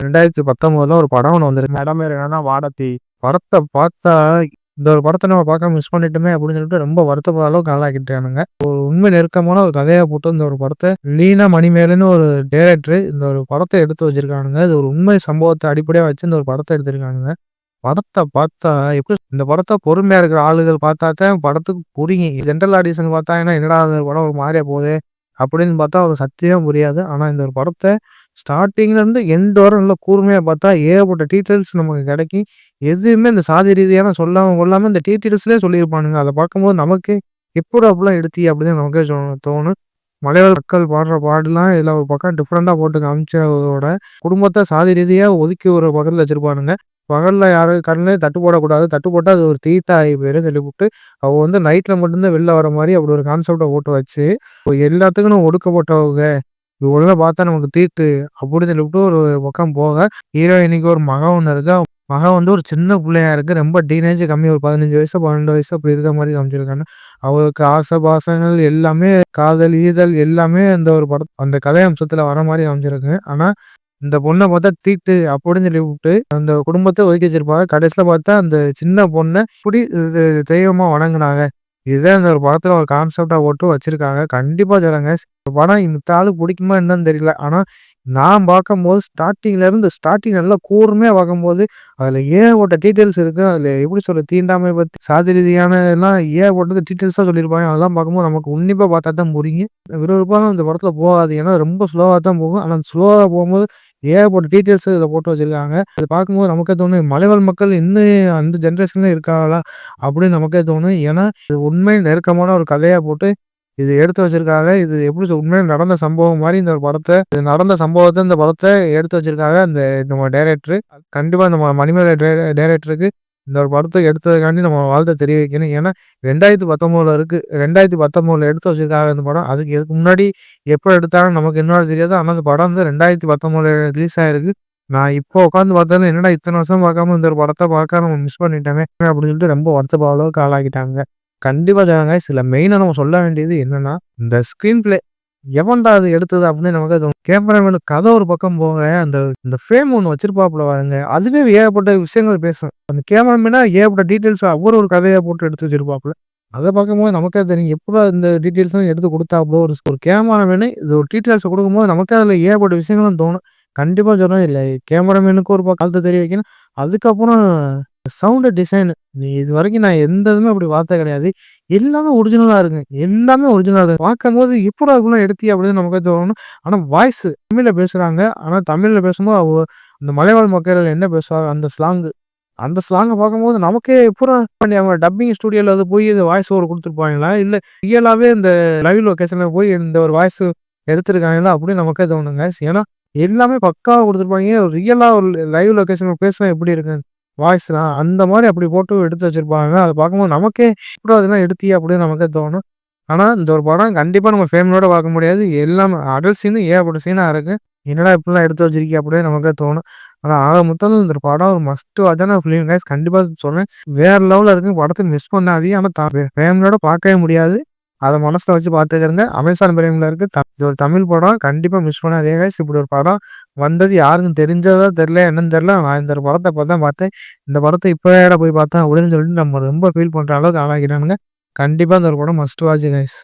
2019ல ஒரு படம் ஒண்ணு வந்திருக்கு. மேடம் பேரு என்னன்னா வானதி. படத்த பார்த்தா, இந்த ஒரு படத்த நம்ம பார்க்காம மிஸ் பண்ணிட்டோமே அப்படின்னு சொல்லிட்டு ரொம்ப வருத்தப்படுற அளவுக்கு ஆளாக்கிட்டானுங்க. ஒரு உண்மை நெருக்கமான ஒரு கதையா போட்டு இந்த ஒரு படத்த லீனா மணிமேலன்னு ஒரு டைரக்டர் இந்த ஒரு படத்த எடுத்து வச்சிருக்கானுங்க. இது ஒரு உண்மை சம்பவத்த அடிப்படையா வச்சு இந்த ஒரு படத்த எடுத்திருக்கானுங்க. படத்த பார்த்தா எப்படி இந்த படத்த பொறுமையா இருக்கிற ஆளுகள் பார்த்தா தான் படத்துக்கு புரியும். ஜென்ரல் ஆடியன்ஸ்ன்னு பார்த்தாங்கன்னா, என்னடா இந்த படம் ஒரு மாரியா போகுது அப்படின்னு பார்த்தா அது சத்தியமா புரியாது. ஆனா இந்த ஒரு படத்த ஸ்டார்ட்டிங்ல இருந்து எண்ட் வர நல்லா கூர்மையா பார்த்தா ஏகப்பட்ட டீட்டெயில்ஸ் நமக்கு கிடைக்கும். எதுவுமே இந்த சாதி ரீதியான சொல்லாம கொள்ளாம இந்த டீட்டெயில்ஸ்லயே சொல்லியிருப்பானுங்க. அத பார்க்கும்போது நமக்கு எப்புட்றா அப்படிலாம் எடுத்தீய அப்படின்னு நமக்கே தோணும். மலையாள மக்கள் பாடுற பாட்டுலாம் இதுல ஒரு பக்கம் டிஃப்ரெண்டா போட்டு காமிச்சதோட, குடும்பத்த சாதி ரீதியா ஒதுக்கி ஒரு பக்கத்துல வச்சிருப்பானுங்க. பகல்ல யாரும் கண்லயும் தட்டு போடக்கூடாது. தட்டு போட்டா அது ஒரு தீட்டா ஆகி போயிருன்னு சொல்லிப்புட்டு, அவ நைட்ல மட்டும் தான் வெளில வர மாரி அப்படி ஒரு கான்செப்ட்ட போட்டு வச்சு, எல்லாத்துக்கும் நம்ம ஒடுக்கப்பட்டவங்க. இவங்கள பார்த்தா நமக்கு தீட்டு அப்படின்னு சொல்லிப்புட்டு ஒரு பக்கம் போக, ஹீரோயினிக்கு ஒரு மகன் ஒண்ணு இருக்கு. மகன் ஒரு சின்ன புள்ளையா இருக்கு. ரொம்ப டீனேஜ் கம்மி ஒரு 15 வயசோ, 12 வயசோ அப்படி இருக்க மாரி காமிச்சிருக்காங்க. அவளுக்கு ஆசை பாசங்கள் எல்லாமே காதல், ஈதல் எல்லாமே அந்த ஒரு அந்த கதை அம்சத்துல வர மாரி காமிச்சிருக்கு. ஆனா இந்த பொண்ண பார்த்தா தீட்டு அப்படின்னு சொல்லிவுட்டு, அந்த குடும்பத்த ஒதுக்கி வச்சிருப்பாங்க. கடைசில பார்த்தா அந்த சின்ன பொண்ண எப்படி இது தெய்வமா வணங்குனாங்க. இதுதான் இந்த ஒரு படத்துல ஒரு கான்செப்ட்டா போட்டு வச்சிருக்காங்க. கண்டிப்பா சொல்றேங்க. இந்த படம் இந்த ஆளுக்கு பிடிக்குமா என்னன்னு தெரியல. ஆனா நான் பார்க்கும்போது ஸ்டார்ட்டிங் நல்லா கூர்மையா பார்க்கும்போது, அதுல ஏகப்பட்ட டீட்டெயில்ஸ் இருக்கு. அதுல எப்படி சொல்றது தீண்டாமை பத்தி, சாதி ரீதியான எல்லாம் ஏகப்பட்டது டீட்டெயில்ஸா சொல்லியிருப்பாங்க. அதெல்லாம் பார்க்கும்போது நமக்கு உன்னிப்பா பார்த்தா தான் புரியும். விறுவிறுப்பா இந்த படத்துல போகாது. ஏன்னா ரொம்ப ஸ்லோவா தான் போகும். ஆனா ஸ்லோவா போகும்போது ஏகப்பட்ட டீட்டெயில்ஸ் இதில போட்டு வச்சிருக்காங்க. அது பார்க்கும்போது நமக்கே தோணும், மலைவாழ் மக்கள் இன்னும் அந்த ஜென்ரேஷன்ல இருக்காங்களா? அப்படின்னு நமக்கே தோணும். ஏன்னா, இது உண்மை நெருக்கமான ஒரு கதையா போட்டு இது எடுத்து வச்சிருக்காங்க. இது எப்படி உண்மையில நடந்த சம்பவம் மாரி இந்த இது நடந்த சம்பவத்த இந்த படத்த எடுத்து வச்சிருக்காங்க. நம்ம டைரக்டரு. கண்டிப்பா நம்ம மணிமேகலை டைரக்டருக்கு இந்த ஒரு படத்த எடுத்ததுக்காண்டி நம்ம வாழ்த்த தெரிவிக்கணும். ஏன்னா 2019ல இருக்கு. 2019ல எடுத்து வச்சிருக்காங்க இந்த படம். இதுக்கு முன்னாடி எப்ப எடுத்தாங்கன்னு நமக்கு இன்னும் தெரியாது. ஆனா அந்த படம் 2019ல ரிலீஸ் ஆயிருக்கு. நான் இப்போ உட்காந்து பார்த்தாலும் என்னடா இத்தன வருஷம் பார்க்காம இந்த ஒரு படத்த பார்க்காம நம்ம மிஸ் பண்ணிட்டோமே! அப்படின்னு சொல்லிட்டு ரொம்ப வருத்தப்படுற அளவுக்கு ஆளாக்கிட்டாங்க. கண்டிப்பா சொல்றேங்க. சில மெயினா நம்ம சொல்ல வேண்டியது என்னன்னா, இந்த ஸ்க்ரீன் பிளே எவன்டா அது எடுத்தது அப்படின்னு நமக்கு தோணும். கேமராமேன் கதை ஒரு பக்கம் போக, அந்த இந்த ஃப்ரேம் ஒண்ணு வச்சிருப்பாப்புல பாருங்க. அதுவே ஏகப்பட்ட விஷயங்கள் பேசும். அந்த கேமராமேனா ஏகப்பட்ட டீட்டெயில்ஸ் ஒரு கதையா போட்டு எடுத்து வச்சிருப்பாப்புல. அத பார்க்கும்போது நமக்கே தெரியும். எப்புட்றா இந்த டீட்டெயில்ஸ்லாம் எடுத்து குடுத்தாப்புல ஒரு கேமராமேனு இது ஒரு டீட்டெயில்ஸ குடுக்கும்போது நமக்கே அதுல ஏகப்பட்ட விஷயங்களும் தோணும். கண்டிப்பா சொல்றேன். இல்ல கேமராமேனுக்கு ஒரு வாழ்த்து தெரிவிக்கணும். அதுக்கப்புறம் சவுண்ட் டிசைன் இதுவரைக்கும் நான் எந்த இதுவுமே அப்படி பார்த்தது கிடையாது. எல்லாமே ஒரிஜினலா இருக்குங்க. எல்லாமே ஒரிஜினலா இருக்கு. பார்க்கும்போது எப்புட்றா இப்படிலாம் எடுத்தீய அப்படின்னு நமக்கே தோணும். ஆனா வாய்ஸ் தமிழ்ல பேசுறாங்க. ஆனா தமிழ்ல பேசும்போது அந்த மலைவாழ் மக்கள் என்ன பேசுவாங்க அந்த ஸ்லாங்க பார்க்கும்போது நமக்கே எப்புட்றா அவங்க டப்பிங் ஸ்டுடியோல போய் இந்த வாய்ஸ் ஓவர் குடுத்துருப்பாங்களா? இல்ல ரியலாவே இந்த லைவ் லொகேஷன்ல போய் இந்த ஒரு வாய்ஸ் எடுத்திருக்காங்களா? அப்படின்னு நமக்கே தோணுங்க. ஏன்னா எல்லாமே பக்காவா குடுத்துருப்பாங்க. ரியலா ஒரு லைவ் லொகேஷன்ல பேசினா எப்படி இருக்கு? வாய்ஸ்லாம் அந்த மாரி அப்படி போட்டு எடுத்து வச்சிருப்பாங்க. அத பார்க்கும்போது நமக்கே எப்புட்றா இதெல்லாம் எடுத்தீய அப்படின்னு நமக்கே தோணும். ஆனா இந்த ஒரு படம் கண்டிப்பா நம்ம ஃபேமிலியோட பார்க்க முடியாது. எல்லாமே அடல்ட் சீன் ஏகப்பட்ட சீனா இருக்கு. என்னடா இப்படிலாம் எடுத்து வச்சிருக்கிய அப்படின்னு நமக்கே தோணும். ஆனா ஆக மொத்தத்துல இந்த படம் ஒரு மஸ்ட் வாட்சான ஃபிலிம் கைஸ். கண்டிப்பா சொல்றேன். வேற லெவல்ல இருக்கு. படத்த மிஸ் பண்ணாதீங்க. ஆனா ஃபேமிலியோட பார்க்கவே முடியாது. அத மனசுல வச்சு பார்த்துக்கிறங்க. அமேசான் பிரைம்ல இருக்கு. இது ஒரு தமிழ் படம். கண்டிப்பா மிஸ் பண்ணாதீங்க கைஸ். இப்படி ஒரு படம் வந்தது யாருக்கும் தெரிஞ்சதோ தெரியல என்னன்னு தெரியல. நான் இந்த ஒரு படத்த இப்பதான் பார்த்தேன். இந்த படத்த இப்பவேடா போய் பார்த்தேன் அப்படின்னு சொல்லிட்டு நம்ம ரொம்ப ஃபீல் பண்ற அளவுக்கு ஆளாக்கிறானுங்க. கண்டிப்பா இந்த ஒரு படம் மஸ்ட் வாட்ச் கைஸ்.